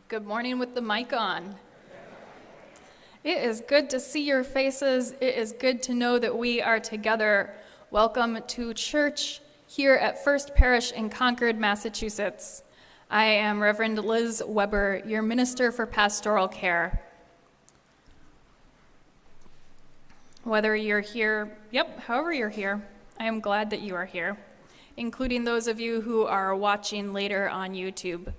Good morning with the mic on. It is good to see your faces. It is good to know that we are together. Welcome to church here at First Parish in Concord, Massachusetts. I am Reverend Liz Weber, your minister for pastoral care. Whether you're here, however you're here, I am glad that you are here, including those of you who are watching later on YouTube.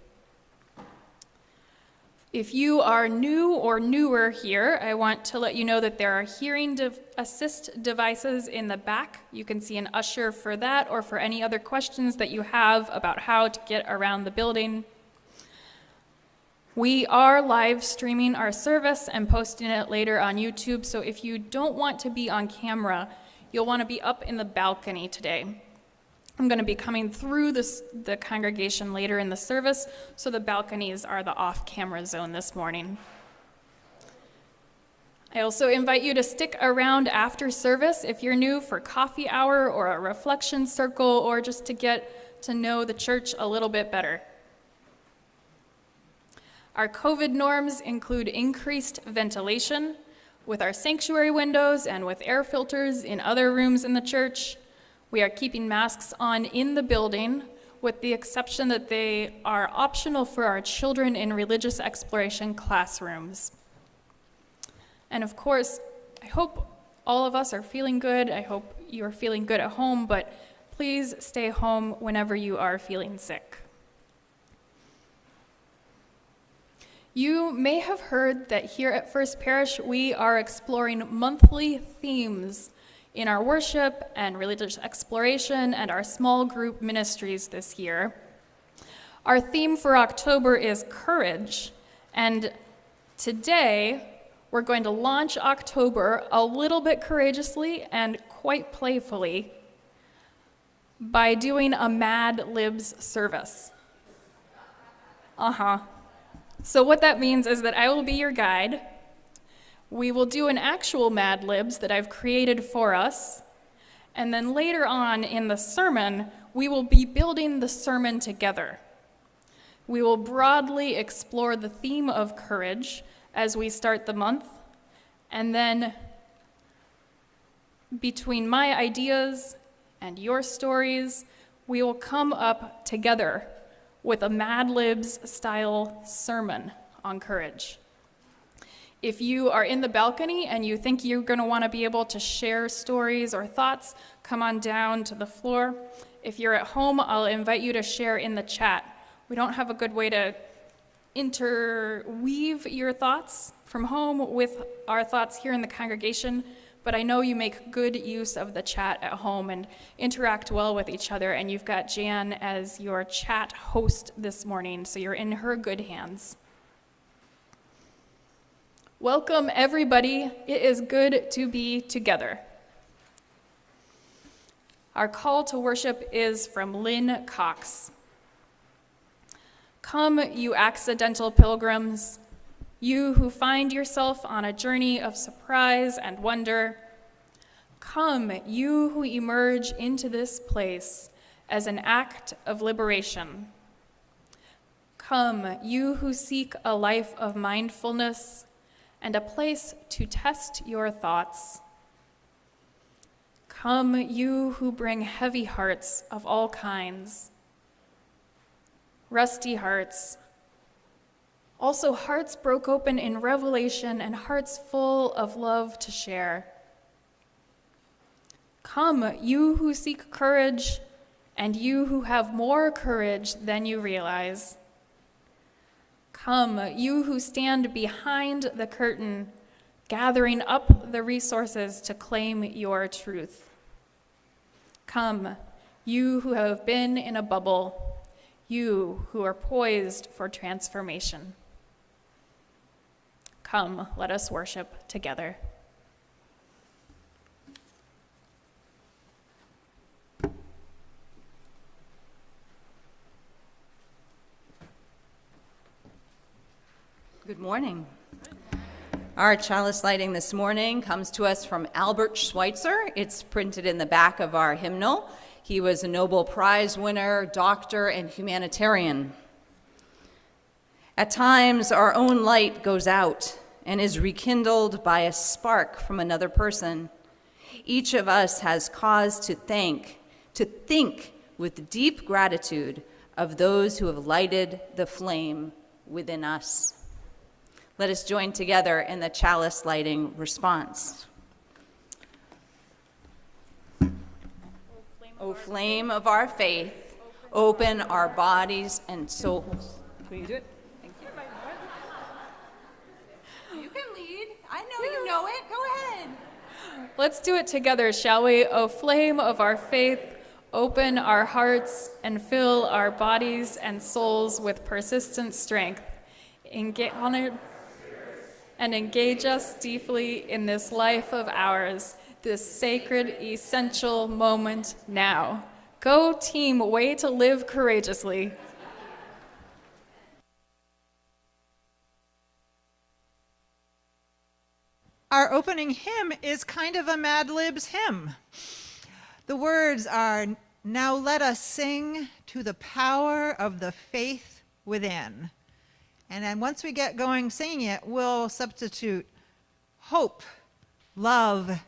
If you are new or newer here, I want to let you know that there are hearing assist devices in the back. You can see an usher for that or for any other questions that you have about how to get around the building. We are live streaming our service and posting it later on YouTube, so if you don't want to be on camera, you'll want to be up in the balcony today. I'm going to be coming through the congregation later in the service, so the balconies are the off-camera zone this morning. I also invite you to stick around after service if you're new for coffee hour or a reflection circle or just to get to know the church a little bit better. Our COVID norms include increased ventilation with our sanctuary windows and with air filters in other rooms in the church. We are keeping masks on in the building, with the exception that they are optional for our children in religious exploration classrooms. And of course, I hope all of us are feeling good. I hope you are feeling good at home, but please stay home whenever you are feeling sick. You may have heard that here at First Parish, we are exploring monthly themes in our worship and religious exploration and our small group ministries this year. Our theme for October is courage, and today we're going to launch October a little bit courageously and quite playfully by doing a Mad Libs service. So what that means is that I will be your guide. We will do an actual Mad Libs that I've created for us, and then later on in the sermon, we will be building the sermon together. We will broadly explore the theme of courage as we start the month, and then between my ideas and your stories, we will come up together with a Mad Libs style sermon on courage. If you are in the balcony and you think you're going to want to be able to share stories or thoughts, come on down to the floor. If you're at home, I'll invite you to share in the chat. We don't have a good way to interweave your thoughts from home with our thoughts here in the congregation, but I know you make good use of the chat at home and interact well with each other, and you've got Jan as your chat host this morning, so you're in her good hands. Welcome, everybody. It is good to be together. Our call to worship is from Lynn Cox. Come, you accidental pilgrims, you who find yourself on a journey of surprise and wonder. Come, you who emerge into this place as an act of liberation. Come, you who seek a life of mindfulness and a place to test your thoughts. Come, you who bring heavy hearts of all kinds, rusty hearts, also hearts broke open in revelation and hearts full of love to share. Come, you who seek courage and you who have more courage than you realize. Come, you who stand behind the curtain, gathering up the resources to claim your truth. Come, you who have been in a bubble, you who are poised for transformation. Come, let us worship together. Good morning. Our chalice lighting this morning comes to us from Albert Schweitzer. It's printed in the back of our hymnal. He was a Nobel Prize winner, doctor, and humanitarian. At times, our own light goes out and is rekindled by a spark from another person. Each of us has cause to think with deep gratitude of those who have lighted the flame within us. Let us join together in the chalice lighting response. O flame of our faith, open our bodies and souls. Can you do it? Thank you. You can lead. I know you know it. Go ahead. Let's do it together, shall we? O flame of our faith, open our hearts and fill our bodies and souls with persistent strength. Engage us deeply in this life of ours, this sacred, essential moment now. Go team, way to live courageously. Our opening hymn is kind of a Mad Libs hymn. The words are, "Now let us sing to the power of the faith within." And then once we get going singing it, we'll substitute hope, love,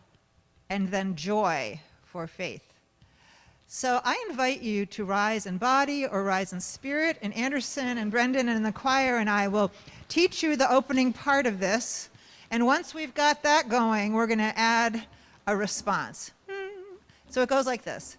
and then joy for faith. So I invite you to rise in body or rise in spirit, and Anderson and Brendan and the choir and I will teach you the opening part of this. And once we've got that going, we're going to add a response. So it goes like this.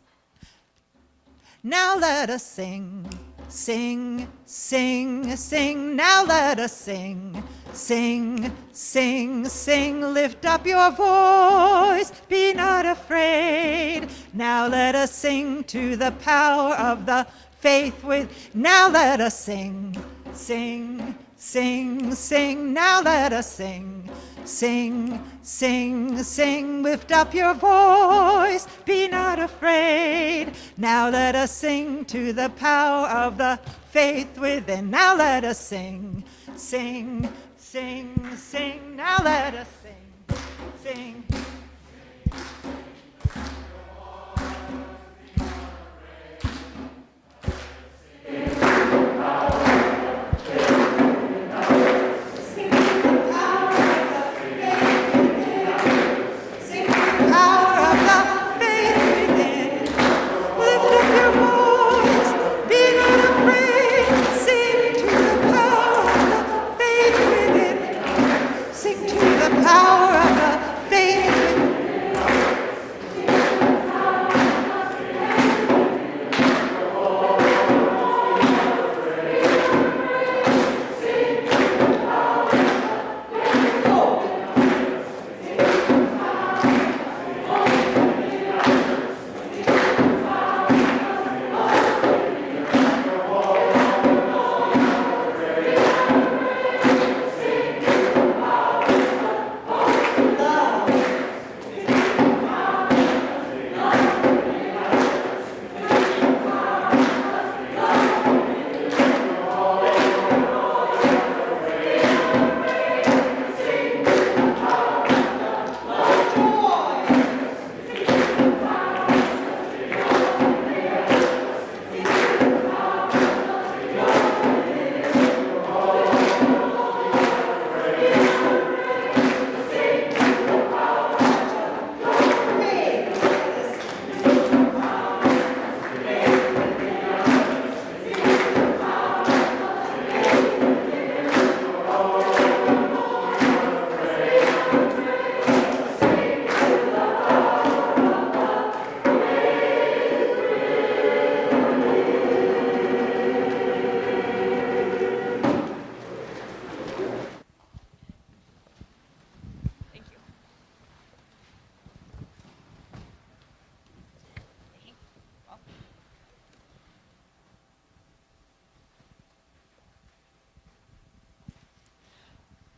Now let us sing, sing, sing, sing. Now let us sing, sing, sing, sing. Lift up your voice, be not afraid. Now let us sing to the power of the faith with. Now let us sing, sing, sing, sing. Now let us sing, sing, sing, sing. Lift up your voice, be not afraid. Now let us sing to the power of the faith within. Now let us sing, sing, sing, sing. Now let us sing, sing.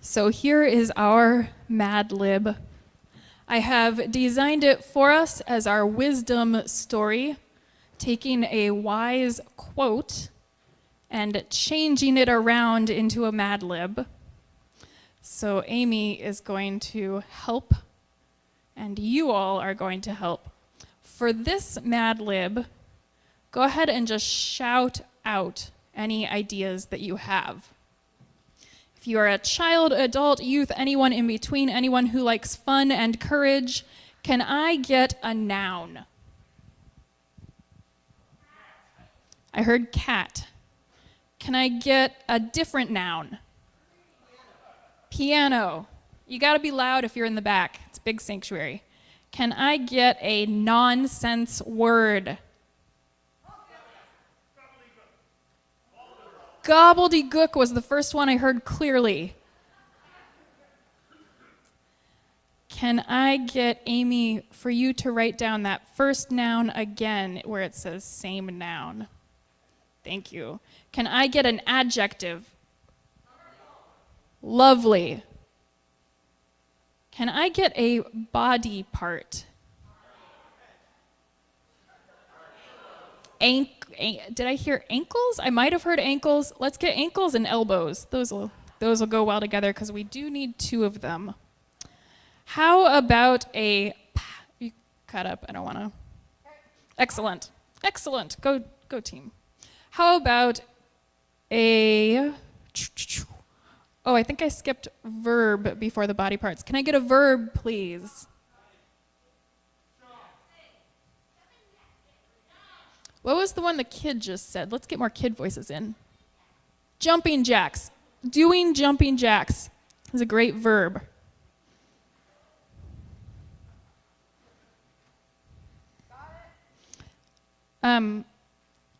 So here is our Mad Lib. I have designed it for us as our wisdom story, taking a wise quote and changing it around into a Mad Lib. So Amy is going to help, and you all are going to help. For this Mad Lib, go ahead and just shout out any ideas that you have. If you are a child, adult, youth, anyone in between, anyone who likes fun and courage, can I get a noun? I heard cat. Can I get a different noun? Piano. You gotta be loud if you're in the back. It's a big sanctuary. Can I get a nonsense word? Gobbledygook was the first one I heard clearly. Can I get Amy for you to write down that first noun again where it says same noun? Thank you. Can I get an adjective? Lovely. Can I get a body part? Did I hear ankles? I might have heard ankles. Let's get ankles and elbows. Those will go well together because we do need two of them. How about you cut up? I don't want to. Excellent. Go team. How about I think I skipped verb before the body parts. Can I get a verb, please? What was the one the kid just said? Let's get more kid voices in. Jumping jacks. Doing jumping jacks is a great verb. Can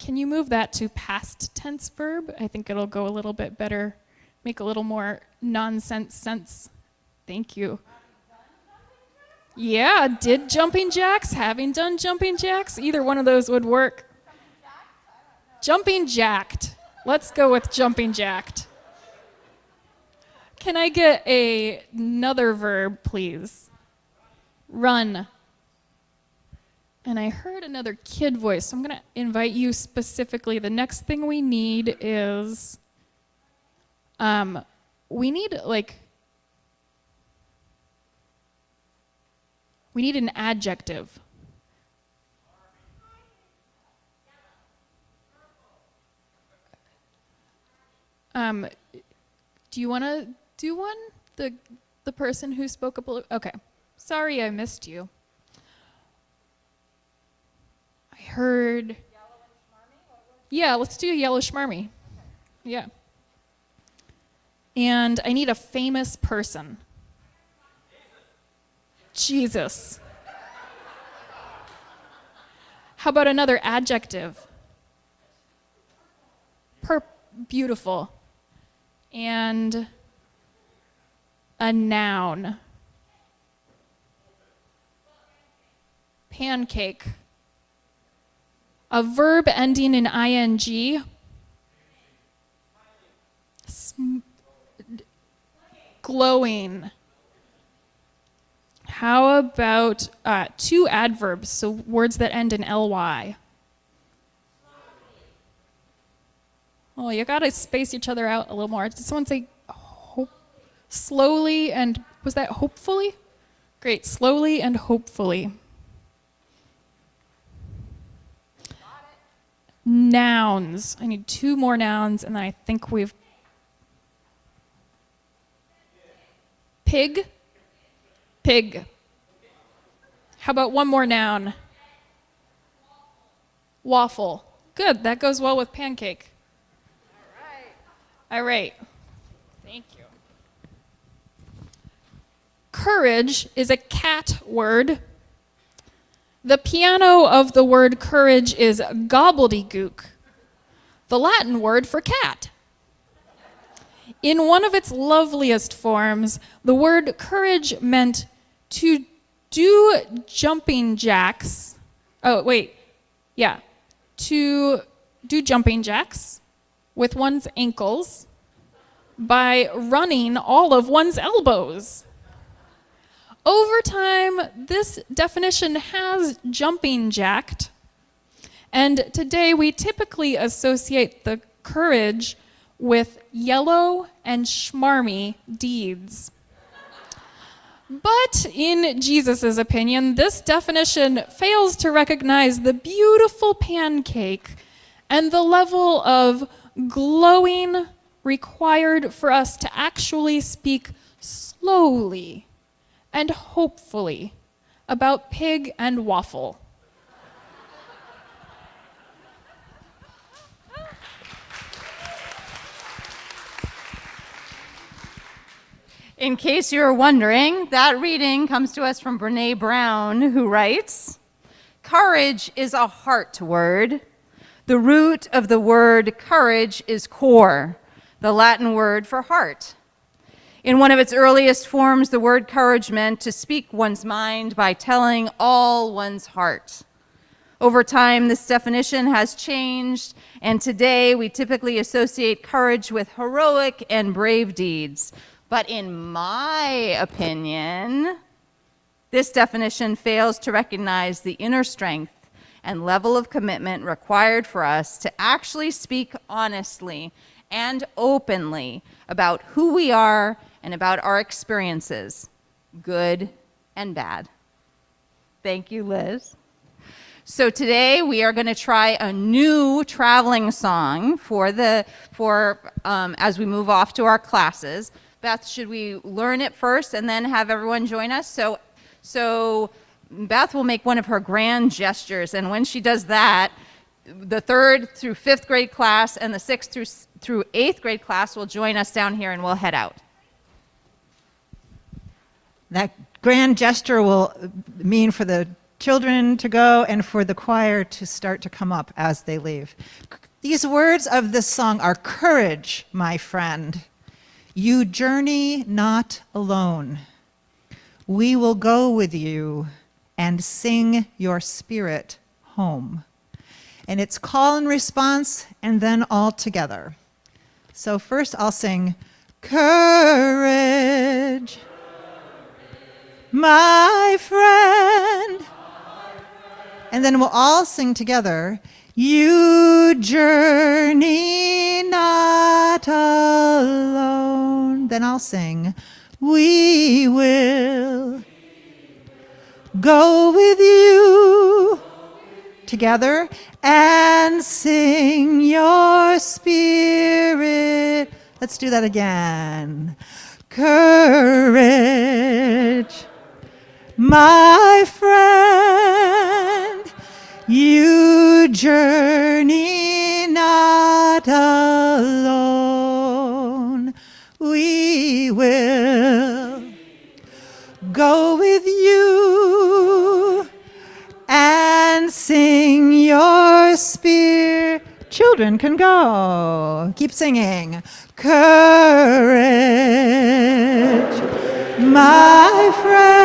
you move that to past tense verb? I think it'll go a little bit better, make a little more nonsense sense. Thank you. Yeah, did jumping jacks, having done jumping jacks, either one of those would work. Jumping jacked. Let's go with jumping jacked. Can I get another verb, please? Run. And I heard another kid voice, so I'm going to invite you specifically. The next thing we need is, we need an adjective. Do you want to do one? The person who spoke up. Okay. Sorry, I missed you. I heard. Yellow and schmarmy? Yeah, let's do yellow schmarmy. Yeah. And I need a famous person. Jesus. How about another adjective? Beautiful. And a noun. Pancake. A verb ending in ing. Glowing. How about two adverbs, so words that end in ly? Oh, you gotta space each other out a little more. Did someone say slowly and, was that hopefully? Great, slowly and hopefully. Nouns. I need two more nouns, and then I think we've... Pig. How about one more noun? Waffle. Good, that goes well with pancake. All right. Thank you. Courage is a cat word. The piano of the word courage is gobbledygook, the Latin word for cat. In one of its loveliest forms, the word courage meant to do jumping jacks. To do jumping jacks with one's ankles by running all of one's elbows. Over time, this definition has jumping jacked, and today we typically associate the courage with yellow and schmarmy deeds. But in Jesus' opinion, this definition fails to recognize the beautiful pancake and the level of glowing, required for us to actually speak slowly and hopefully about pig and waffle. In case you're wondering, that reading comes to us from Brene Brown, who writes, "Courage is a heart word. The root of the word courage is cor, the Latin word for heart. In one of its earliest forms, the word courage meant to speak one's mind by telling all one's heart. Over time, this definition has changed, and today we typically associate courage with heroic and brave deeds. But in my opinion, this definition fails to recognize the inner strength and level of commitment required for us to actually speak honestly and openly about who we are and about our experiences, good and bad." Thank you, Liz. So today we are going to try a new traveling song as we move off to our classes. Beth, should we learn it first and then have everyone join us? So Beth will make one of her grand gestures, and when she does that, the 3rd through 5th grade class and the 6th through 8th grade class will join us down here, and we'll head out. That grand gesture will mean for the children to go and for the choir to start to come up as they leave. These words of this song are courage, my friend. You journey not alone. We will go with you and sing your spirit home. And it's call and response, and then all together. So first I'll sing, courage, my friend. And then we'll all sing together, you journey not alone. Then I'll sing, we will go with you together and sing your spirit. Let's do that again. Courage, my friend, you journey not alone. We will go with you and sing your spirit. Children can go. Keep singing. Courage, my friend.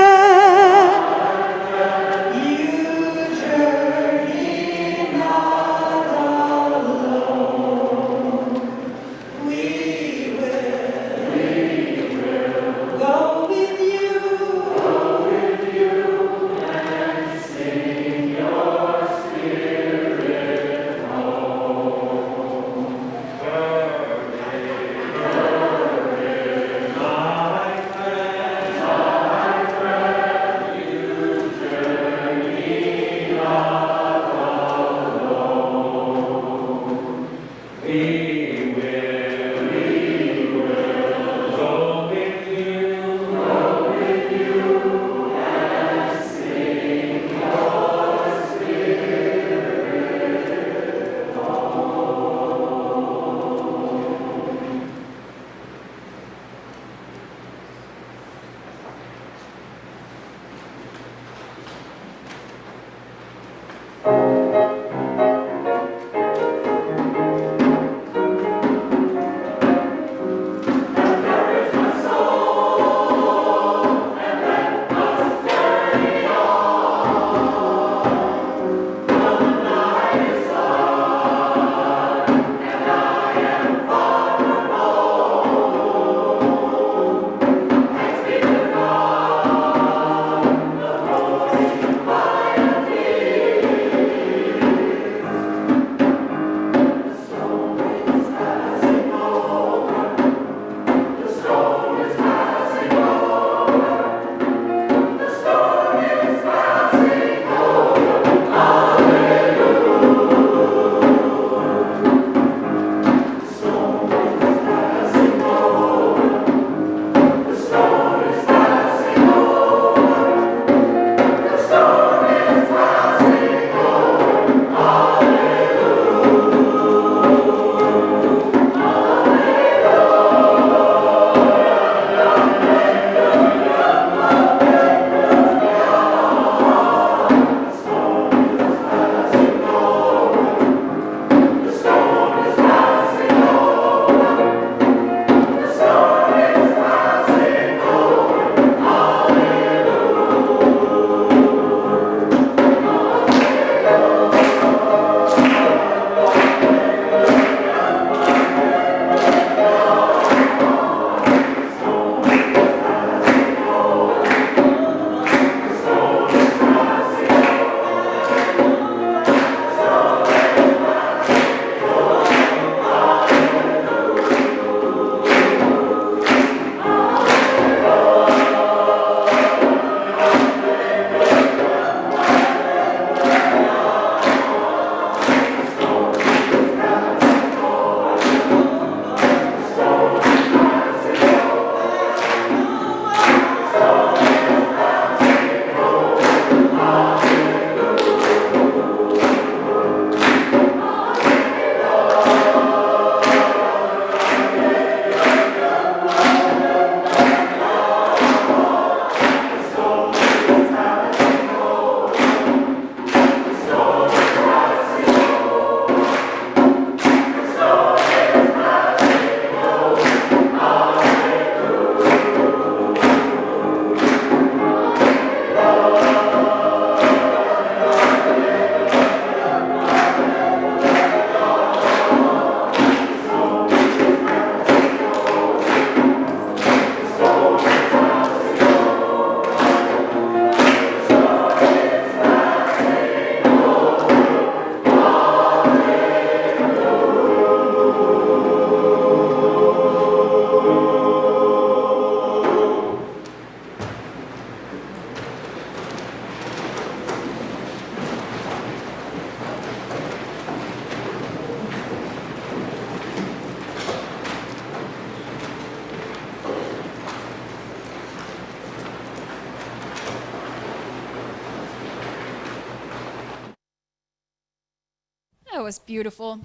That was beautiful.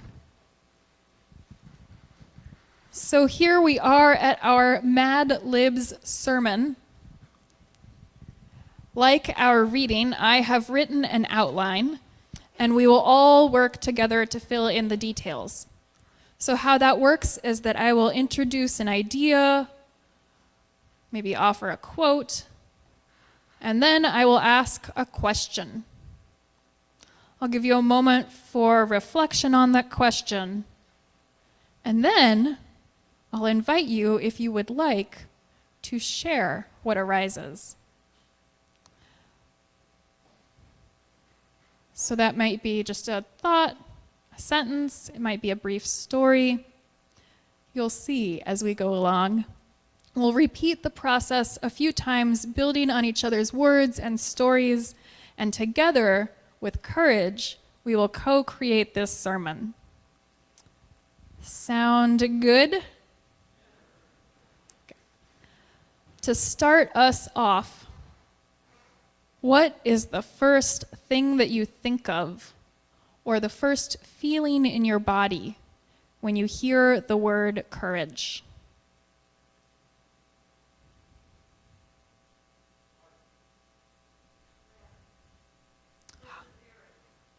So here we are at our Mad Libs sermon. Like our reading, I have written an outline, and we will all work together to fill in the details. So how that works is that I will introduce an idea, maybe offer a quote, and then I will ask a question. I'll give you a moment for reflection on that question, and then I'll invite you, if you would like, to share what arises. So that might be just a thought, a sentence, it might be a brief story. You'll see as we go along. We'll repeat the process a few times, building on each other's words and stories, and together, with courage, we will co-create this sermon. Sound good? To start us off, what is the first thing that you think of, or the first feeling in your body when you hear the word courage?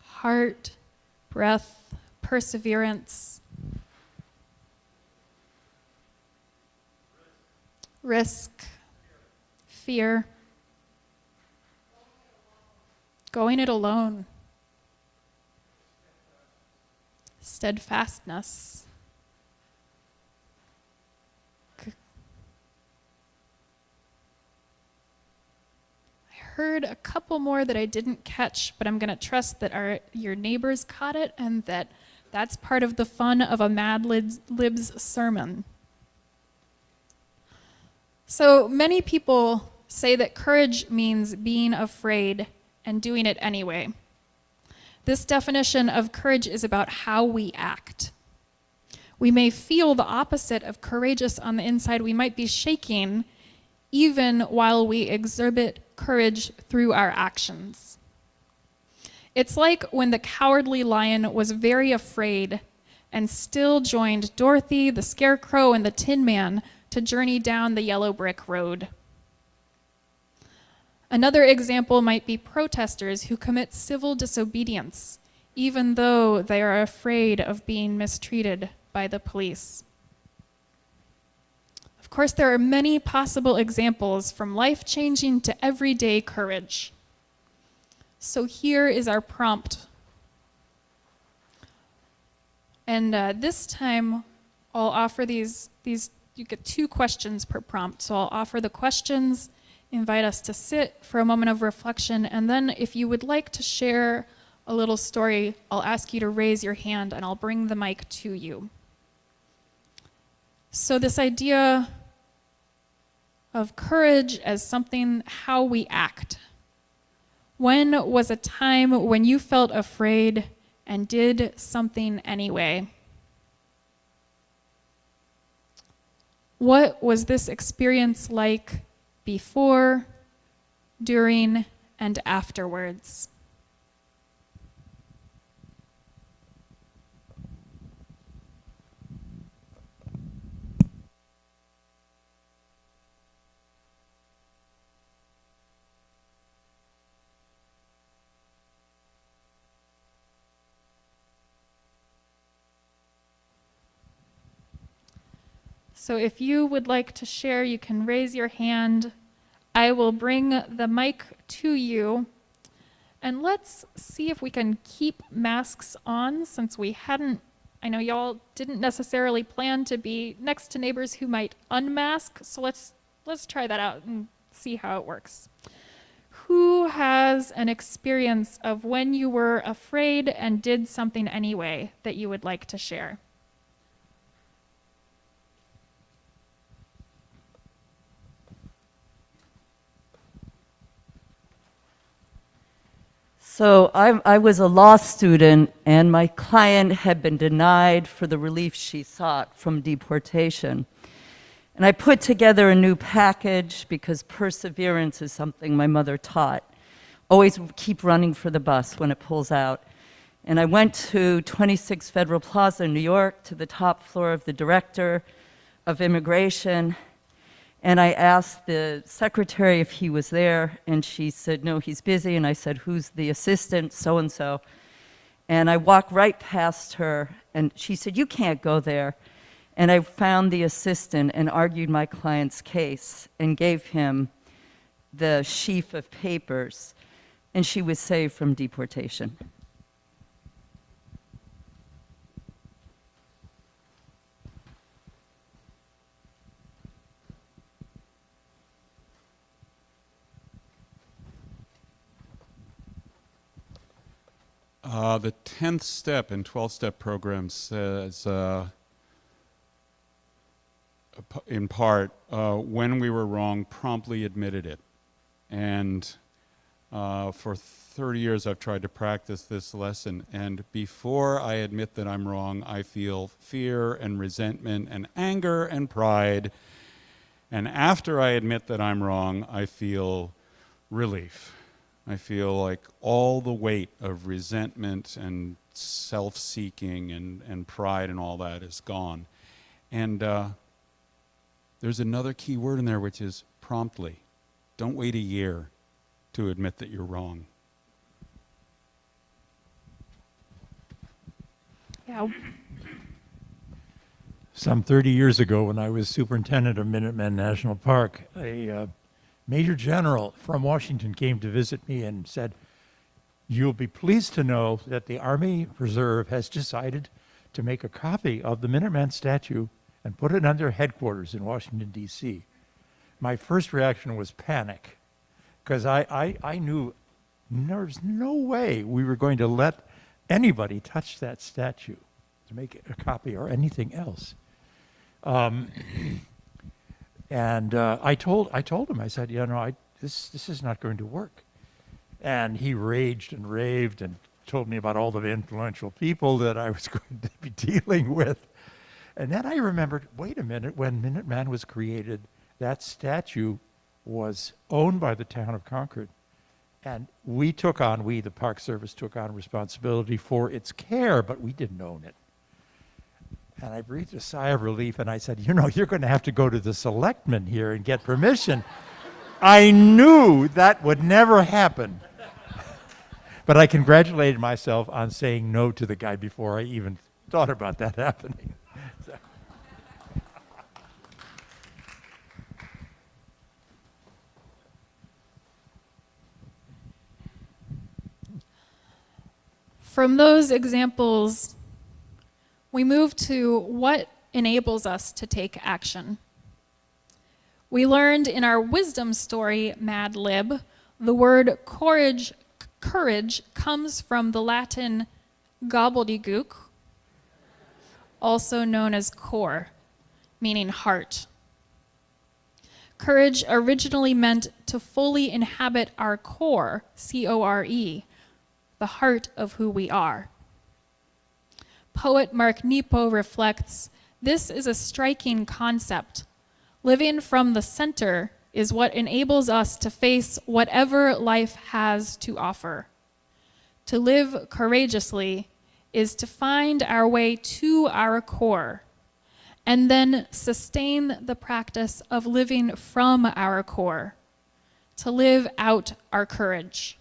Heart, breath, perseverance, risk, fear, going it alone, steadfastness, I heard a couple more that I didn't catch, but I'm going to trust that your neighbors caught it, and that's part of the fun of a Mad Libs sermon. So many people say that courage means being afraid and doing it anyway. This definition of courage is about how we act. We may feel the opposite of courageous on the inside. We might be shaking even while we exhibit courage through our actions. It's like when the Cowardly Lion was very afraid and still joined Dorothy, the Scarecrow, and the Tin Man to journey down the yellow brick road. Another example might be protesters who commit civil disobedience, even though they are afraid of being mistreated by the police. Of course, there are many possible examples, from life-changing to everyday courage. So here is our prompt. And this time, I'll offer these, you get 2 questions per prompt. So I'll offer the questions, invite us to sit for a moment of reflection, and then if you would like to share a little story, I'll ask you to raise your hand and I'll bring the mic to you. So this idea of courage as something, how we act. When was a time when you felt afraid and did something anyway? What was this experience like before, during, and afterwards? So if you would like to share, you can raise your hand. I will bring the mic to you. And let's see if we can keep masks on, since we hadn't, I know y'all didn't necessarily plan to be next to neighbors who might unmask. So let's try that out and see how it works. Who has an experience of when you were afraid and did something anyway that you would like to share? So I was a law student, and my client had been denied for the relief she sought from deportation. And I put together a new package because perseverance is something my mother taught. Always keep running for the bus when it pulls out. And I went to 26 Federal Plaza in New York to the top floor of the director of immigration. And I asked the secretary if he was there, and she said, no, he's busy. And I said, who's the assistant, so-and-so? And I walked right past her, and she said, you can't go there. And I found the assistant and argued my client's case and gave him the sheaf of papers, and she was saved from deportation. The 10th step in 12-step program says, in part, when we were wrong, promptly admitted it. And for 30 years, I've tried to practice this lesson. And before I admit that I'm wrong, I feel fear and resentment and anger and pride. And after I admit that I'm wrong, I feel relief. I feel like all the weight of resentment and self-seeking and pride and all that is gone. And there's another key word in there, which is promptly. Don't wait a year to admit that you're wrong. Yeah. Some 30 years ago, when I was superintendent of Minuteman National Park, a Major General from Washington came to visit me and said, you'll be pleased to know that the Army Reserve has decided to make a copy of the Minuteman statue and put it on their headquarters in Washington, D.C. My first reaction was panic, because I knew there's no way we were going to let anybody touch that statue to make a copy or anything else. And I told him, I said, this is not going to work. And he raged and raved and told me about all the influential people that I was going to be dealing with. And then I remembered, wait a minute, when Minuteman was created, that statue was owned by the town of Concord. And the Park Service took on responsibility for its care, but we didn't own it. And I breathed a sigh of relief, and I said, you're going to have to go to the selectmen here and get permission. I knew that would never happen. But I congratulated myself on saying no to the guy before I even thought about that happening. So. From those examples, we move to what enables us to take action. We learned in our wisdom story, Mad Lib, the word courage comes from the Latin gobbledygook, also known as core, meaning heart. Courage originally meant to fully inhabit our core, C-O-R-E, the heart of who we are. Poet Mark Nepo reflects, this is a striking concept. Living from the center is what enables us to face whatever life has to offer. To live courageously is to find our way to our core and then sustain the practice of living from our core, to live out our courage.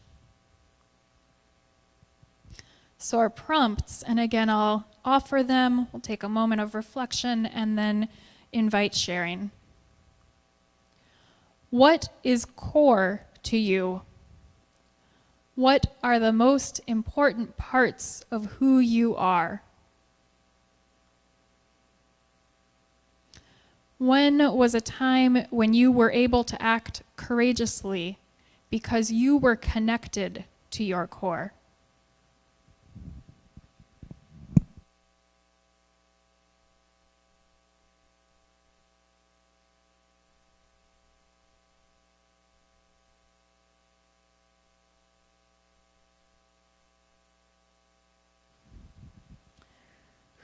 So our prompts, and again, I'll offer them. We'll take a moment of reflection and then invite sharing. What is core to you? What are the most important parts of who you are? When was a time when you were able to act courageously because you were connected to your core?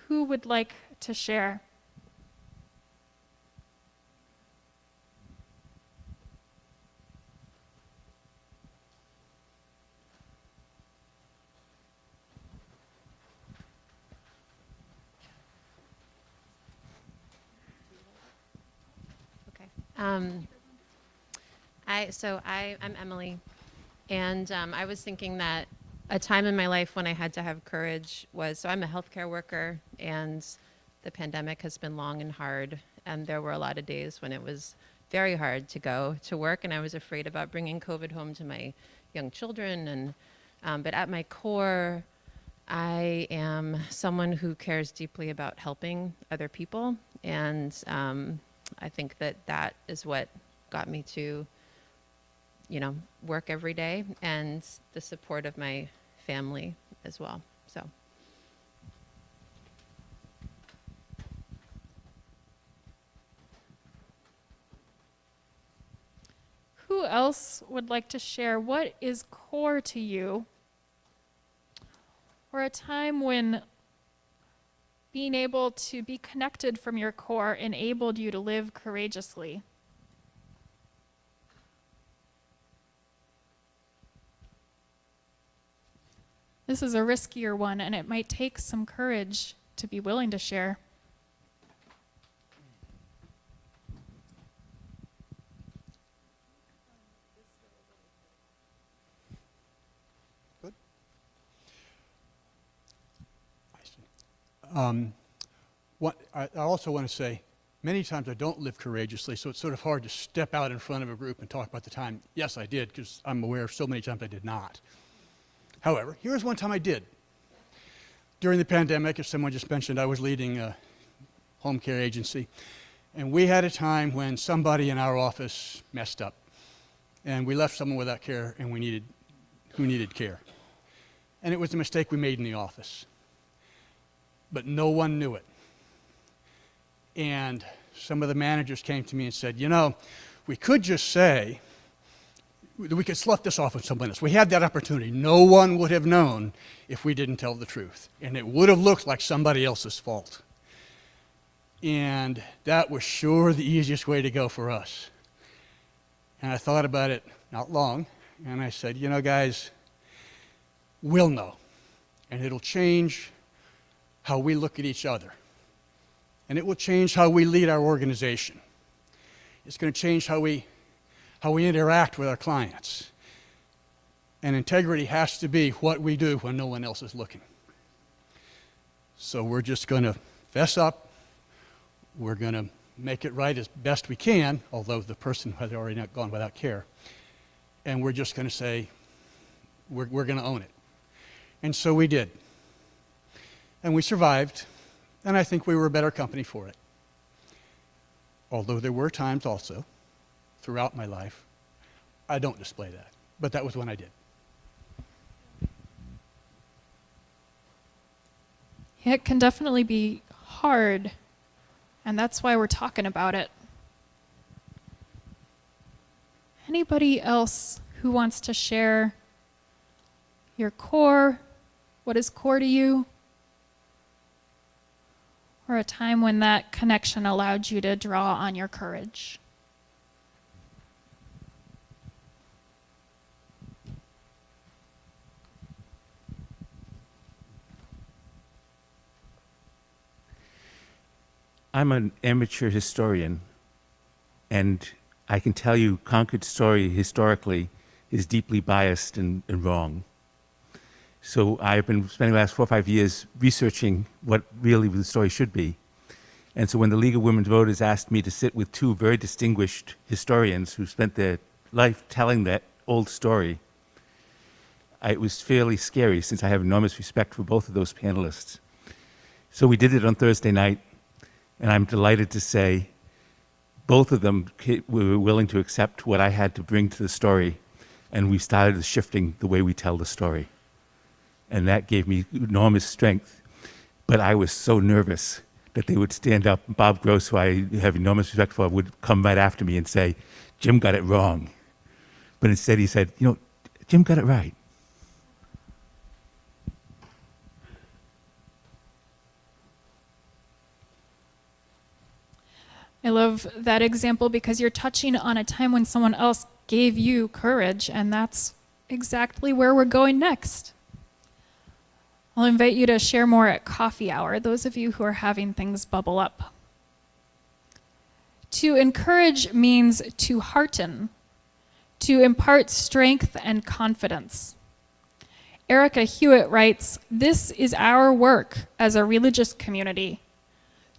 Who would like to share? I'm Emily, and I was thinking that a time in my life when I had to have courage was, so I'm a healthcare worker, and the pandemic has been long and hard, and there were a lot of days when it was very hard to go to work, and I was afraid about bringing COVID home to my young children, and but at my core, I am someone who cares deeply about helping other people, and I think that is what got me to, work every day, and the support of my family as well. So. Who else would like to share what is core to you? Or a time when being able to be connected from your core enabled you to live courageously? This is a riskier one, and it might take some courage to be willing to share. I also want to say, many times I don't live courageously, so it's sort of hard to step out in front of a group and talk about the time. Yes, I did, because I'm aware of so many times I did not. However, here's one time I did. During the pandemic, as someone just mentioned, I was leading a home care agency, and we had a time when somebody in our office messed up, and we left someone without care, and who needed care. And it was a mistake we made in the office. But no one knew it. And some of the managers came to me and said, we could just say, we could slough this off on someone else. We had that opportunity. No one would have known if we didn't tell the truth. And it would have looked like somebody else's fault. And that was sure the easiest way to go for us. And I thought about it not long, and I said, guys, we'll know. And it'll change how we look at each other. And it will change how we lead our organization. It's going to change how we interact with our clients. And integrity has to be what we do when no one else is looking. So we're just going to fess up. We're going to make it right as best we can, although the person has already not gone without care. And we're just going to say, we're going to own it. And so we did. And we survived, and I think we were a better company for it. Although there were times also, throughout my life, I don't display that, but that was when I did. It can definitely be hard, and that's why we're talking about it. Anybody else who wants to share your core, what is core to you? Or a time when that connection allowed you to draw on your courage? I'm an amateur historian, and I can tell you Concord's story historically is deeply biased and wrong. So I've been spending the last 4 or 5 years researching what really the story should be. And so when the League of Women's Voters asked me to sit with 2 very distinguished historians who spent their life telling that old story, it was fairly scary since I have enormous respect for both of those panelists. So we did it on Thursday night, and I'm delighted to say both of them were willing to accept what I had to bring to the story, and we started shifting the way we tell the story. And that gave me enormous strength. But I was so nervous that they would stand up. Bob Gross, who I have enormous respect for, would come right after me and say, Jim got it wrong. But instead he said, Jim got it right. I love that example because you're touching on a time when someone else gave you courage, and that's exactly where we're going next. I'll invite you to share more at coffee hour, those of you who are having things bubble up. To encourage means to hearten, to impart strength and confidence. Erica Hewitt writes, "This is our work as a religious community,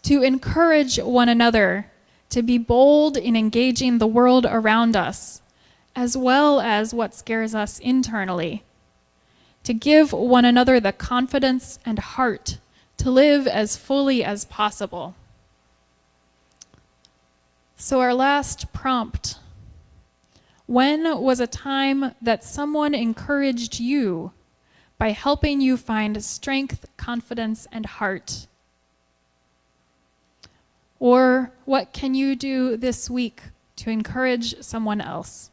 to encourage one another to be bold in engaging the world around us, as well as what scares us internally, to give one another the confidence and heart to live as fully as possible." So our last prompt: when was a time that someone encouraged you by helping you find strength, confidence, and heart? Or what can you do this week to encourage someone else?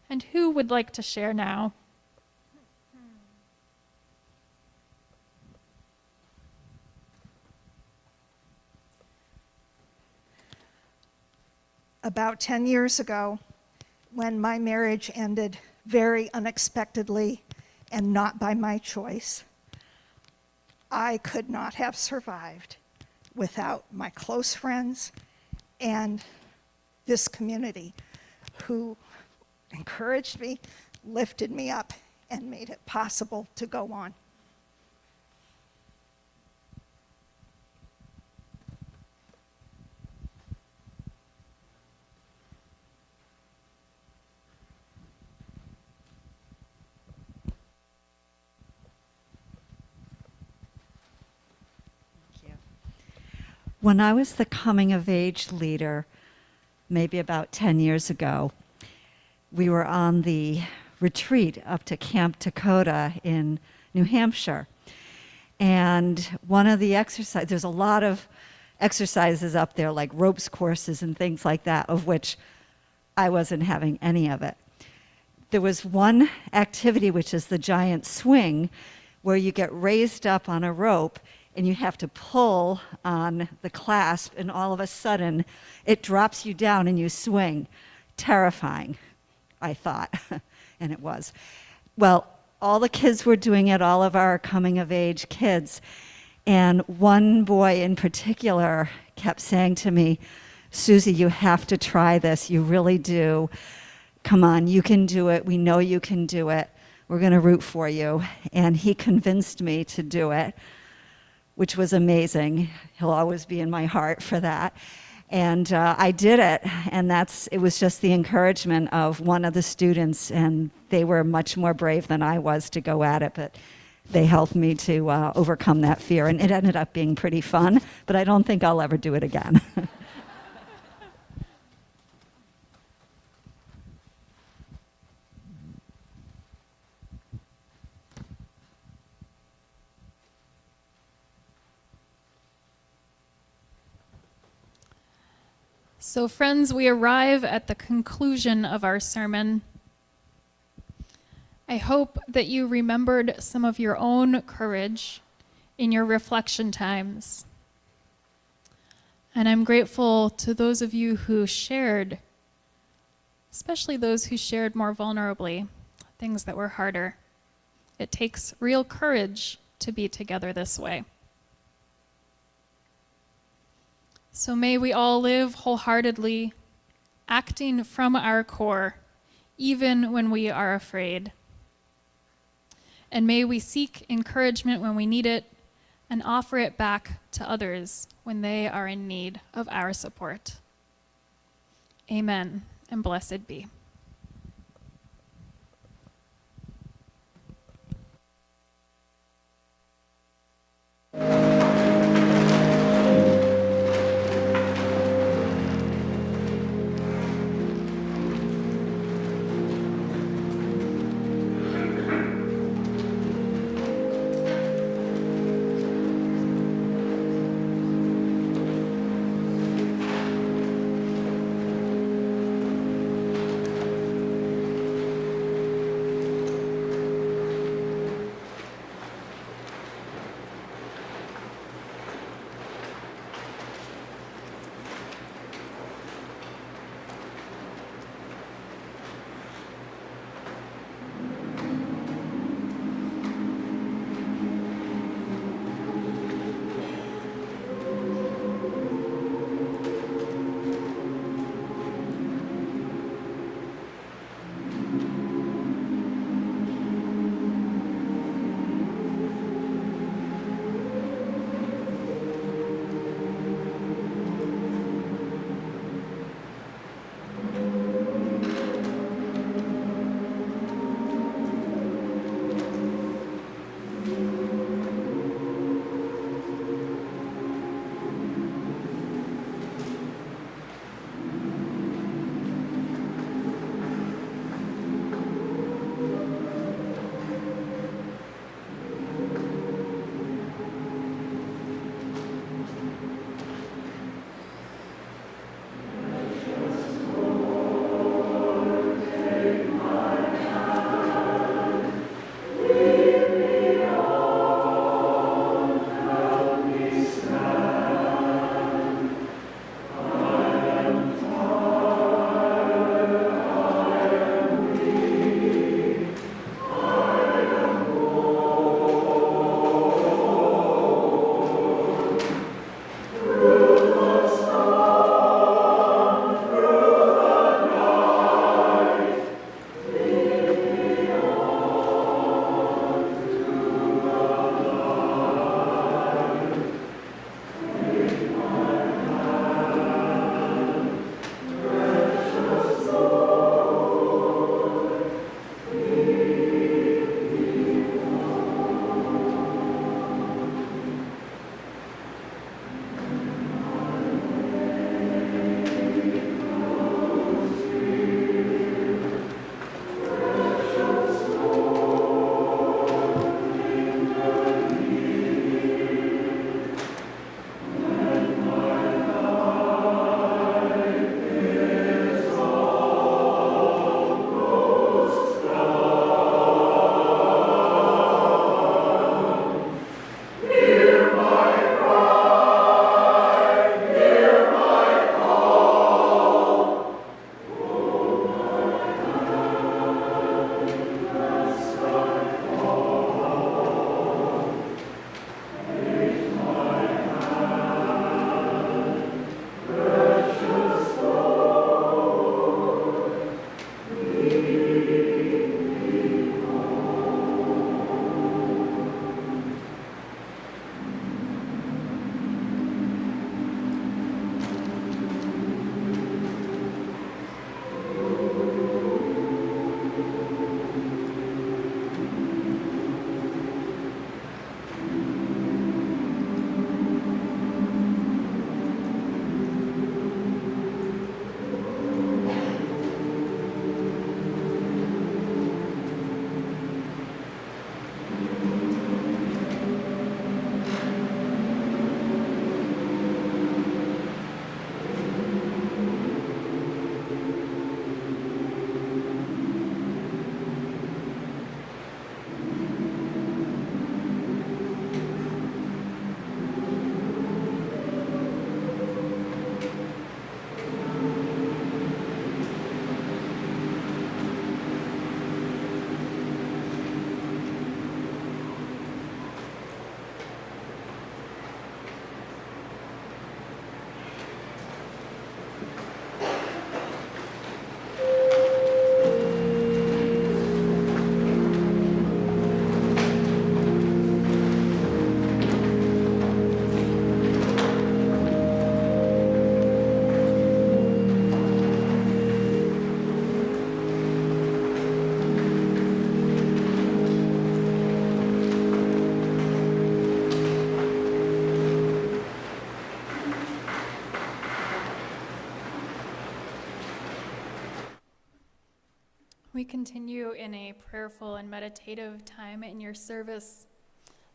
And who would like to share now? About 10 years ago, when my marriage ended very unexpectedly and not by my choice, I could not have survived without my close friends and this community who encouraged me, lifted me up, and made it possible to go on. When I was the coming of age leader, maybe about 10 years ago, we were on the retreat up to Camp Dakota in New Hampshire. And one of the exercises, there's a lot of exercises up there, like ropes courses and things like that, of which I wasn't having any of it. There was one activity, which is the giant swing, where you get raised up on a rope and you have to pull on the clasp, and all of a sudden it drops you down and you swing. Terrifying, I thought, and it was. Well, all the kids were doing it, all of our coming of age kids, and one boy in particular kept saying to me, "Susie, you have to try this, you really do. Come on, you can do it, we know you can do it, we're gonna root for you." And he convinced me to do it, which was amazing. He'll always be in my heart for that. And I did it, and it was just the encouragement of one of the students, and they were much more brave than I was to go at it, but they helped me to overcome that fear, and it ended up being pretty fun, but I don't think I'll ever do it again. So friends, we arrive at the conclusion of our sermon. I hope that you remembered some of your own courage in your reflection times. And I'm grateful to those of you who shared, especially those who shared more vulnerably, things that were harder. It takes real courage to be together this way. So may we all live wholeheartedly, acting from our core, even when we are afraid. And may we seek encouragement when we need it and offer it back to others when they are in need of our support. Amen, and blessed be. We continue in a prayerful and meditative time in your service,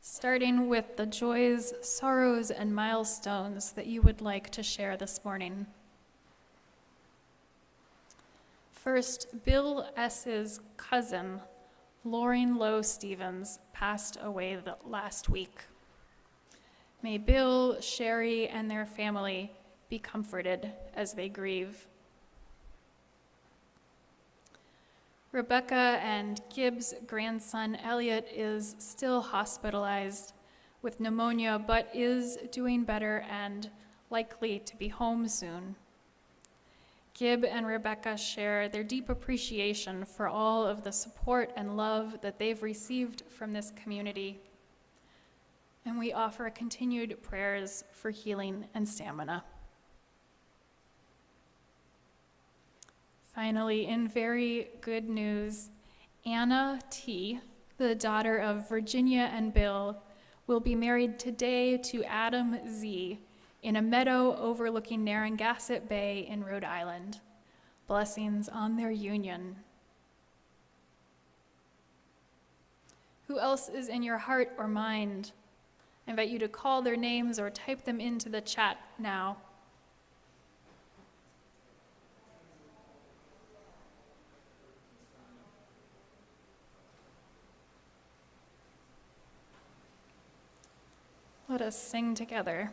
starting with the joys, sorrows, and milestones that you would like to share this morning. First, Bill S.'s cousin, Lauren Lowe Stevens, passed away last week. May Bill, Sherry, and their family be comforted as they grieve. Rebecca and Gibbs' grandson, Elliot, is still hospitalized with pneumonia, but is doing better and likely to be home soon. Gib and Rebecca share their deep appreciation for all of the support and love that they've received from this community. And we offer continued prayers for healing and stamina. Finally, in very good news, Anna T., the daughter of Virginia and Bill, will be married today to Adam Z. in a meadow overlooking Narragansett Bay in Rhode Island. Blessings on their union. Who else is in your heart or mind? I invite you to call their names or type them into the chat now. Let us sing together.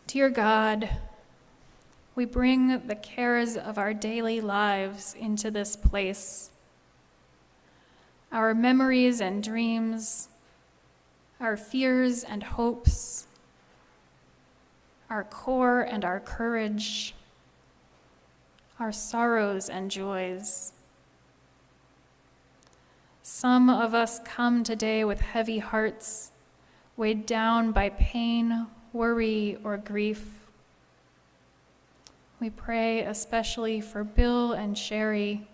Dear God, we bring the cares of our daily lives into this place. Our memories and dreams, our fears and hopes, our core and our courage, our sorrows and joys. Some of us come today with heavy hearts, weighed down by pain, worry, or grief. We pray especially for Bill and Sherry,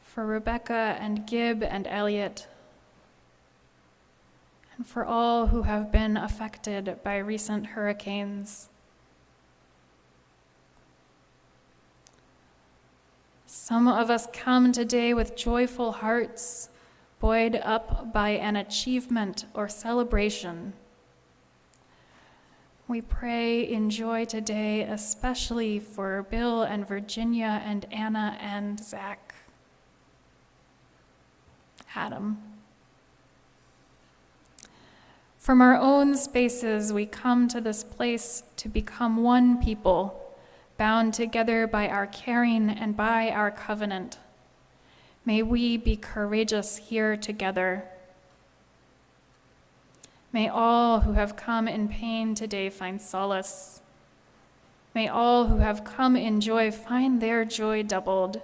for Rebecca and Gib and Elliot, and for all who have been affected by recent hurricanes. Some of us come today with joyful hearts, buoyed up by an achievement or celebration. We pray in joy today, especially for Bill and Virginia and Anna and Zach. Adam. From our own spaces, we come to this place to become one people, bound together by our caring and by our covenant. May we be courageous here together. May all who have come in pain today find solace. May all who have come in joy find their joy doubled.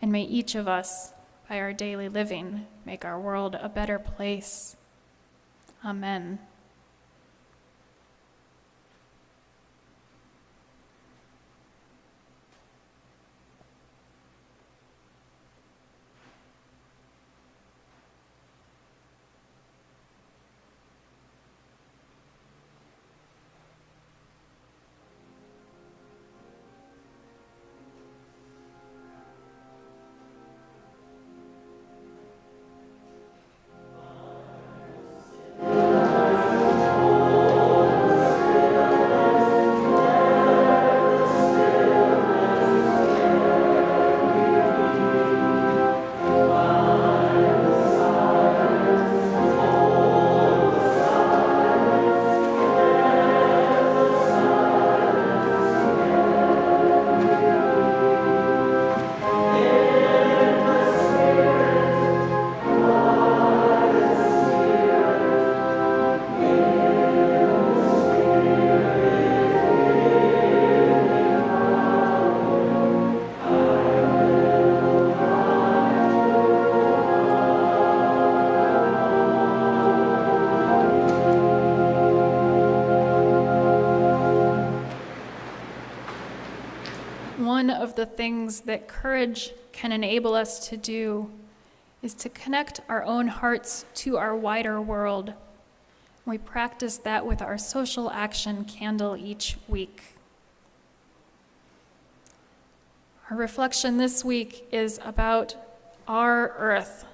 And may each of us, by our daily living, make our world a better place. Amen. one of the things that courage can enable us to do is to connect our own hearts to our wider world. We practice that with our social action candle each week. Our reflection this week is about our Earth.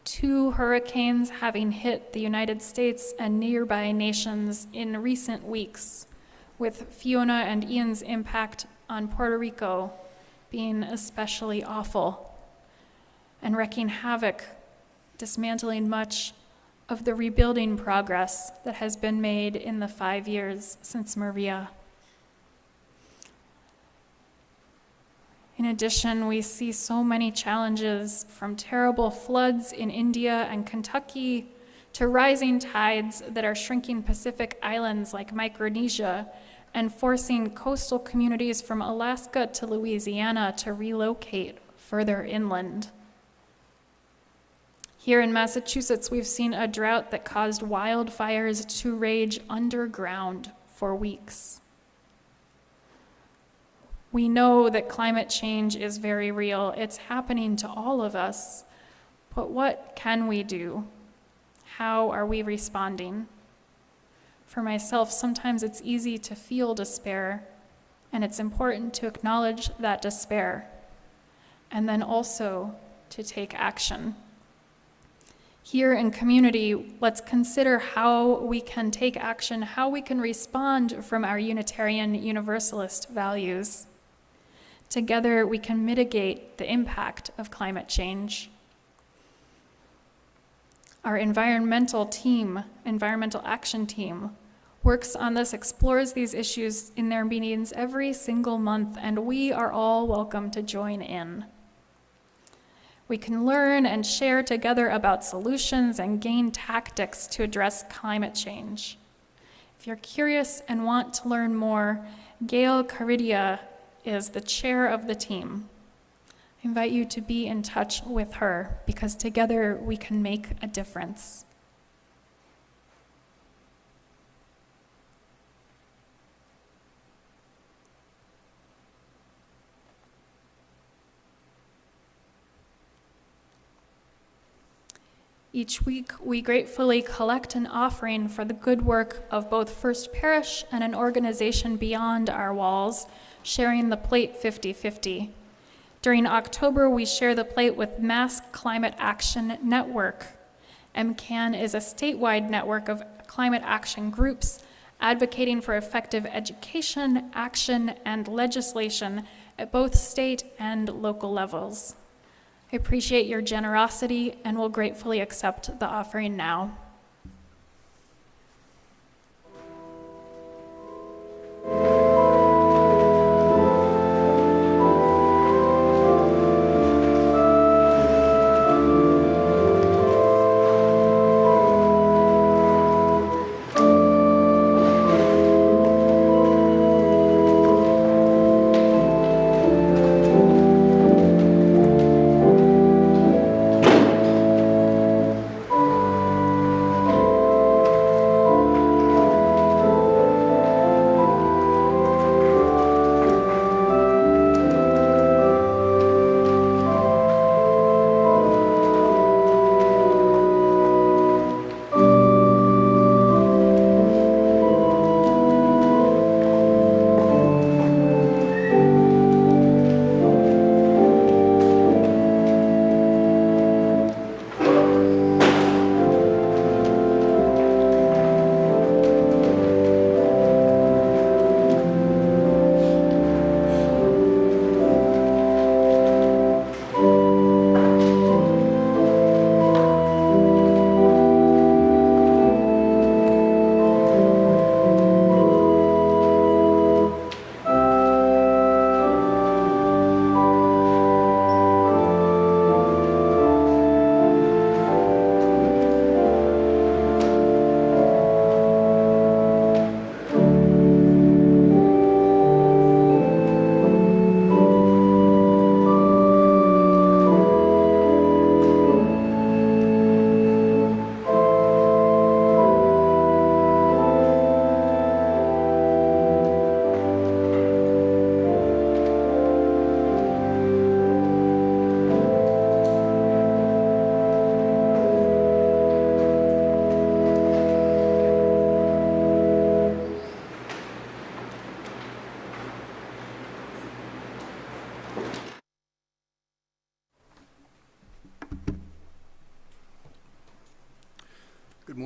2 hurricanes having hit the United States and nearby nations in recent weeks, with Fiona and Ian's impact on Puerto Rico being especially awful and wreaking havoc, dismantling much of the rebuilding progress that has been made in the 5 years since Maria. In addition, we see so many challenges, from terrible floods in India and Kentucky to rising tides that are shrinking Pacific islands like Micronesia and forcing coastal communities from Alaska to Louisiana to relocate further inland. Here in Massachusetts, we've seen a drought that caused wildfires to rage underground for weeks. We know that climate change is very real. It's happening to all of us. But what can we do? How are we responding? For myself, sometimes it's easy to feel despair, and it's important to acknowledge that despair, and then also to take action. Here in community, let's consider how we can take action, how we can respond from our Unitarian Universalist values. Together, we can mitigate the impact of climate change. Our environmental action team, works on this, explores these issues in their meetings every single month, and we are all welcome to join in. We can learn and share together about solutions and gain tactics to address climate change. If you're curious and want to learn more, Gail Caridia is the chair of the team. I invite you to be in touch with her, because together we can make a difference. Each week, we gratefully collect an offering for the good work of both First Parish and an organization beyond our walls, sharing the plate 50-50. During October, we share the plate with Mass Climate Action Network. MCAN is a statewide network of climate action groups advocating for effective education, action, and legislation at both state and local levels. I appreciate your generosity and will gratefully accept the offering now.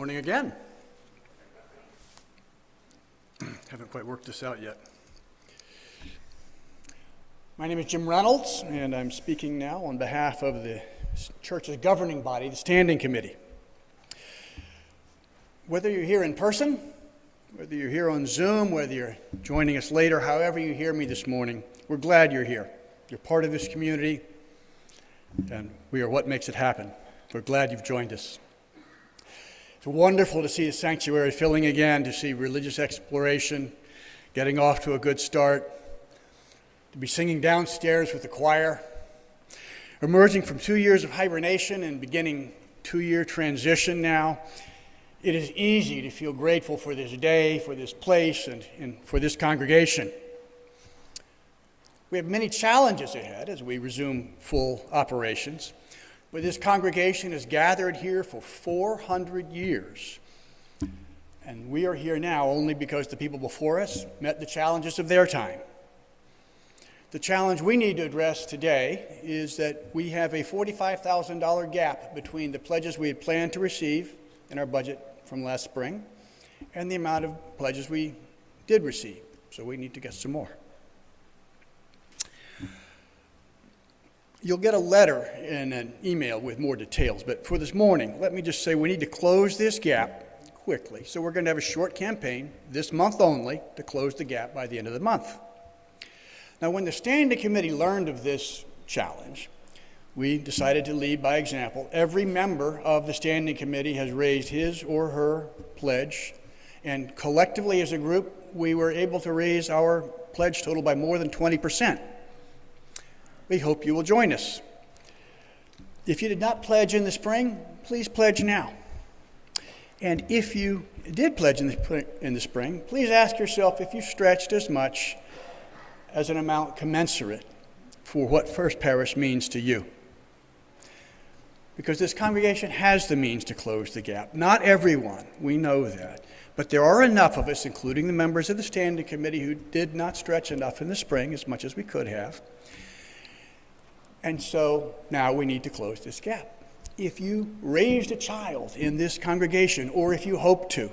morning again. Haven't quite worked this out yet. My name is Jim Reynolds, and I'm speaking now on behalf of the church's governing body, the Standing Committee. Whether you're here in person, whether you're here on Zoom, whether you're joining us later, however you hear me this morning, we're glad you're here. You're part of this community, and we are what makes it happen. We're glad you've joined us. It's wonderful to see the sanctuary filling again, to see religious exploration getting off to a good start, to be singing downstairs with the choir, emerging from 2 years of hibernation and beginning 2-year transition now. It is easy to feel grateful for this day, for this place, and for this congregation. We have many challenges ahead as we resume full operations. But this congregation has gathered here for 400 years. And we are here now only because the people before us met the challenges of their time. The challenge we need to address today is that we have a $45,000 gap between the pledges we had planned to receive in our budget from last spring and the amount of pledges we did receive. So we need to get some more. You'll get a letter and an email with more details, but for this morning, let me just say we need to close this gap quickly. So we're going to have a short campaign this month only to close the gap by the end of the month. Now, when the Standing Committee learned of this challenge, we decided to lead by example. Every member of the Standing Committee has raised his or her pledge, and collectively as a group, we were able to raise our pledge total by more than 20%. We hope you will join us. If you did not pledge in the spring, please pledge now. And if you did pledge in the spring, please ask yourself if you stretched as much as an amount commensurate for what First Parish means to you. Because this congregation has the means to close the gap. Not everyone, we know that. But there are enough of us, including the members of the Standing Committee, who did not stretch enough in the spring, as much as we could have. And so now we need to close this gap. If you raised a child in this congregation, or if you hope to,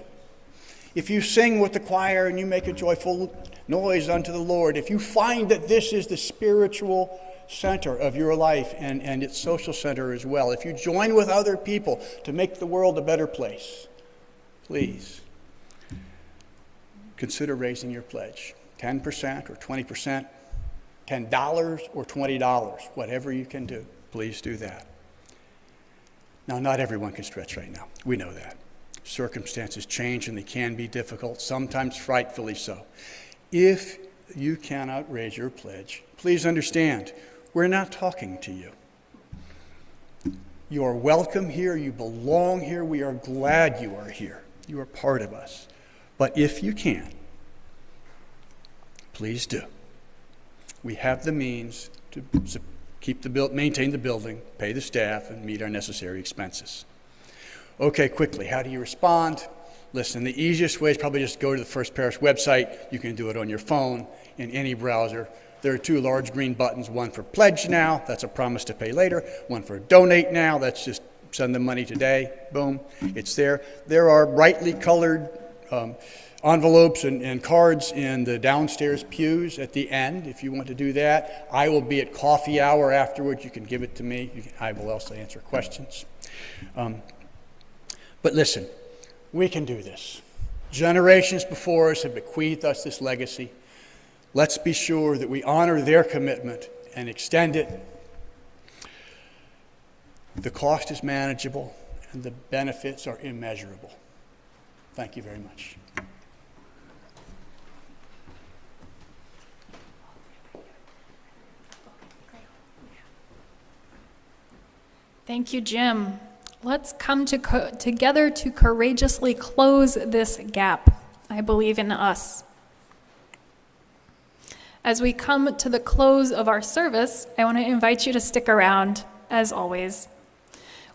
if you sing with the choir and you make a joyful noise unto the Lord, if you find that this is the spiritual center of your life and its social center as well, if you join with other people to make the world a better place, please consider raising your pledge, 10% or 20%. $10 or $20, whatever you can do, please do that. Now, not everyone can stretch right now. We know that. Circumstances change and they can be difficult, sometimes frightfully so. If you cannot raise your pledge, please understand, we're not talking to you. You are welcome here. You belong here. We are glad you are here. You are part of us. But if you can, please do. We have the means to maintain the building, pay the staff, and meet our necessary expenses. Okay, quickly, how do you respond? Listen, the easiest way is probably just go to the First Parish website. You can do it on your phone, in any browser. There are 2 large green buttons, one for pledge now, that's a promise to pay later, one for donate now, that's just send the money today, boom, it's there. There are brightly colored envelopes and cards in the downstairs pews at the end, if you want to do that. I will be at coffee hour afterwards. You can give it to me. I will also answer questions. But listen, we can do this. Generations before us have bequeathed us this legacy. Let's be sure that we honor their commitment and extend it. The cost is manageable and the benefits are immeasurable. Thank you very much. Thank you, Jim. Let's come together to courageously close this gap. I believe in us. As we come to the close of our service, I want to invite you to stick around, as always.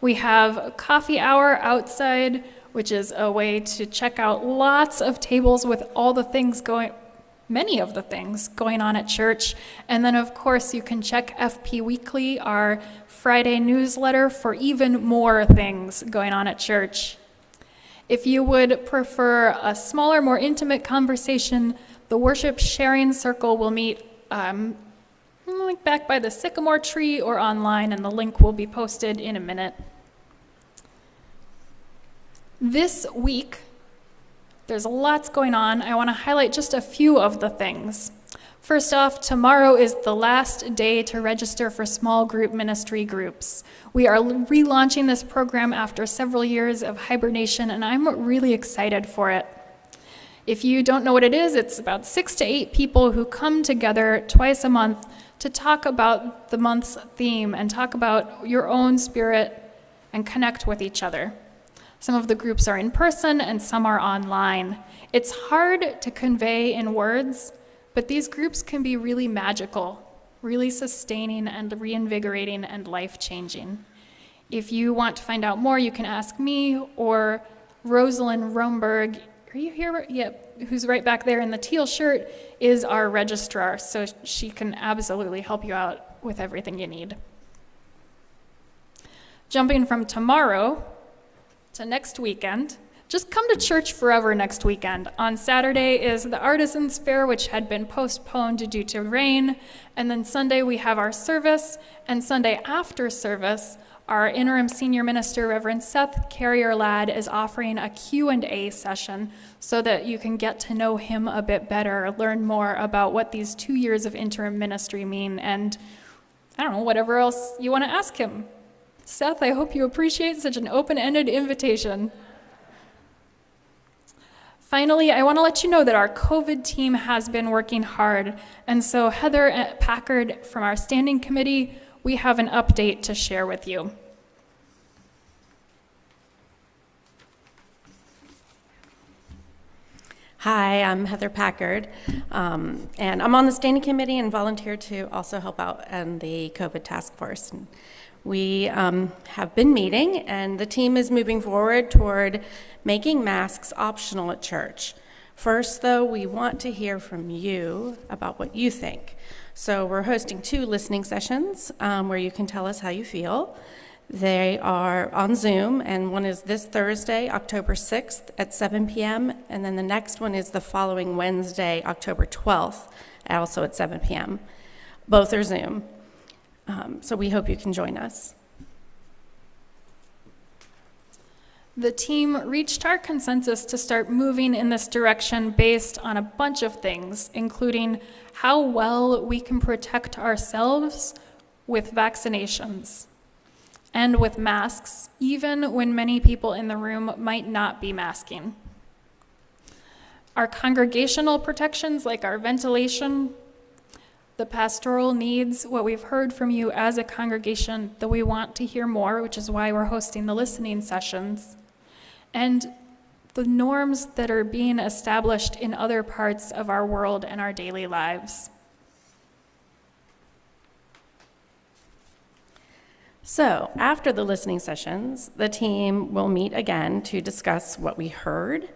We have a coffee hour outside, which is a way to check out lots of tables with all the things many of the things going on at church. And then, of course, you can check FP Weekly, our Friday newsletter, for even more things going on at church. If you would prefer a smaller, more intimate conversation, the worship sharing circle will meet like back by the sycamore tree or online, and the link will be posted in a minute. This week, there's lots going on. I want to highlight just a few of the things. First off, tomorrow is the last day to register for small group ministry groups. We are relaunching this program after several years of hibernation, and I'm really excited for it. If you don't know what it is, it's about 6 to 8 people who come together twice a month to talk about the month's theme and talk about your own spirit and connect with each other. Some of the groups are in person and some are online. It's hard to convey in words, but these groups can be really magical, really sustaining and reinvigorating and life-changing. If you want to find out more, you can ask me or Rosalind Romberg. Are you here? Yep, who's right back there in the teal shirt, is our registrar, so she can absolutely help you out with everything you need. Jumping from tomorrow to next weekend, just come to church forever next weekend. On Saturday is the Artisans Fair, which had been postponed due to rain, and then Sunday we have our service, and Sunday after service, our interim senior minister, Reverend Seth Carrier-Ladd, is offering a Q&A session so that you can get to know him a bit better, learn more about what these 2 years of interim ministry mean, and I don't know, whatever else you want to ask him. Seth, I hope you appreciate such an open-ended invitation. Finally, I want to let you know that our COVID team has been working hard, and so Heather Packard from our standing committee, we have an update to share with you. Hi, I'm Heather Packard, and I'm on the standing committee and volunteer to also help out in the COVID task force. And we have been meeting, and the team is moving forward toward making masks optional at church. First, though, we want to hear from you about what you think. So we're hosting 2 listening sessions where you can tell us how you feel. They are on Zoom, and one is this Thursday, October 6th at 7 p.m., and then the next one is the following Wednesday, October 12th, also at 7 p.m. Both are Zoom, so we hope you can join us. The team reached our consensus to start moving in this direction based on a bunch of things, including how well we can protect ourselves with vaccinations and with masks, even when many people in the room might not be masking. Our congregational protections, like our ventilation, the pastoral needs, what we've heard from you as a congregation, that we want to hear more, which is why we're hosting the listening sessions, and the norms that are being established in other parts of our world and our daily lives. So after the listening sessions, the team will meet again to discuss what we heard,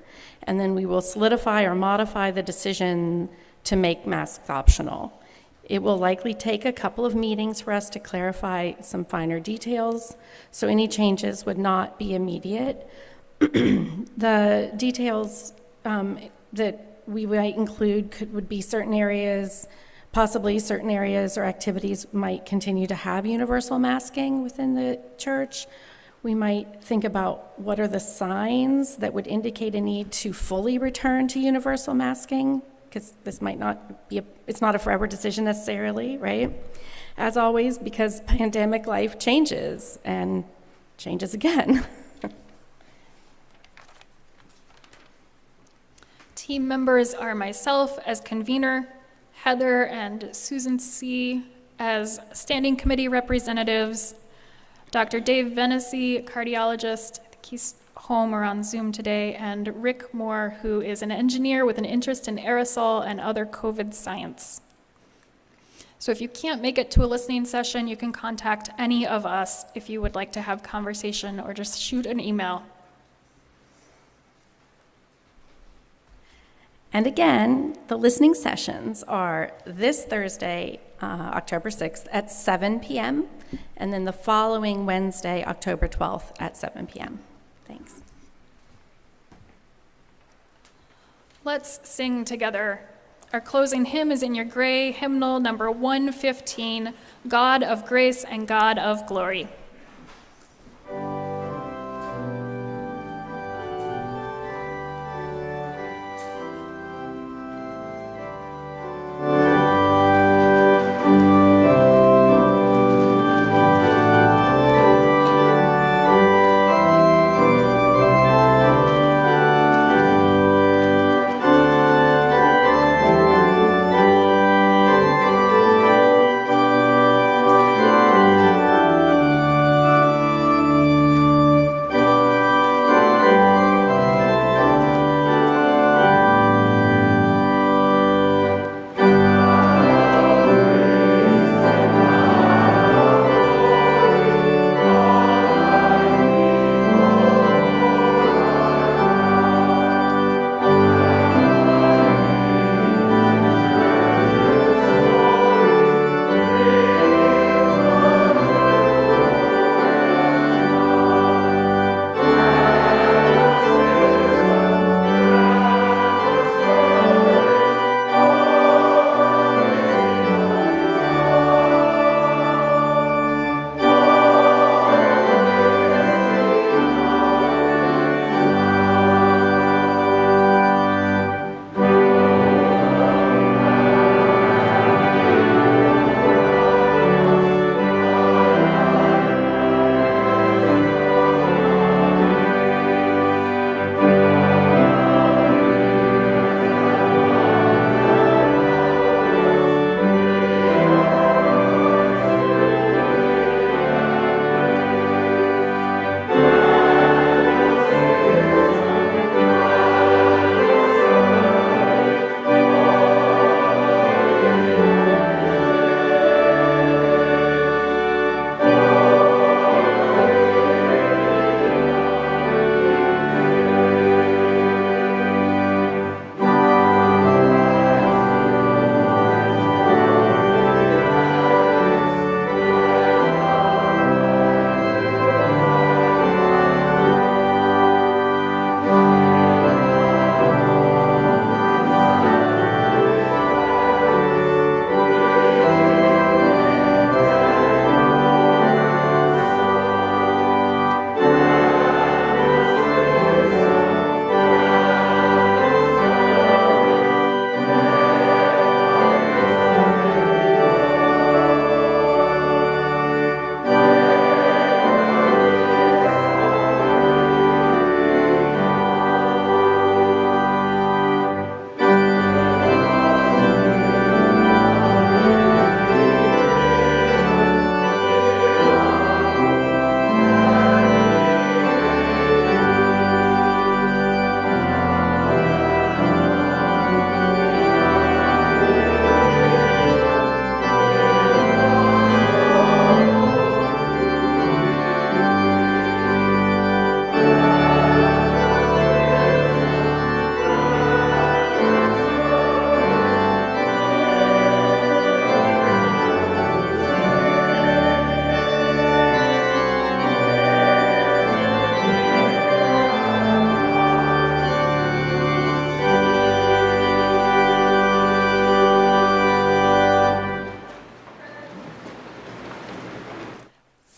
and then we will solidify or modify the decision to make masks optional. It will likely take a couple of meetings for us to clarify some finer details, so any changes would not be immediate. The details that we might include would be certain areas, possibly certain areas or activities might continue to have universal masking within the church. We might think about what are the signs that would indicate a need to fully return to universal masking, because this might not be, it's not a forever decision necessarily, right? As always, because pandemic life changes and changes again. Team members are myself as convener, Heather and Susan C. as standing committee representatives, Dr. Dave Vennessy, cardiologist, I think he's home or on Zoom today, and Rick Moore, who is an engineer with an interest in aerosol and other COVID science. So if you can't make it to a listening session, you can contact any of us if you would like to have conversation, or just shoot an email. And again, the listening sessions are this Thursday, October 6th at 7 p.m., and then the following Wednesday, October 12th at 7 p.m. Thanks. Let's sing together. Our closing hymn is in your gray hymnal, number 115, God of Grace and God of Glory.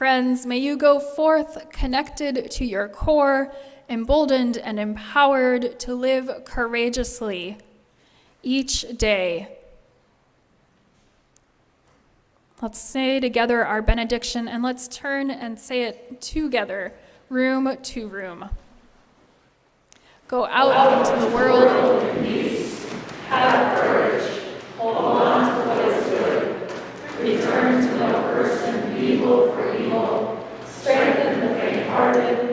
Friends, may you go forth connected to your core, emboldened and empowered to live courageously each day. Let's say together our benediction, and let's turn and say it together, room to room. Go out into the world in peace. Have courage. Hold on to what is good. Return to no person evil for evil. Strengthen the faint-hearted.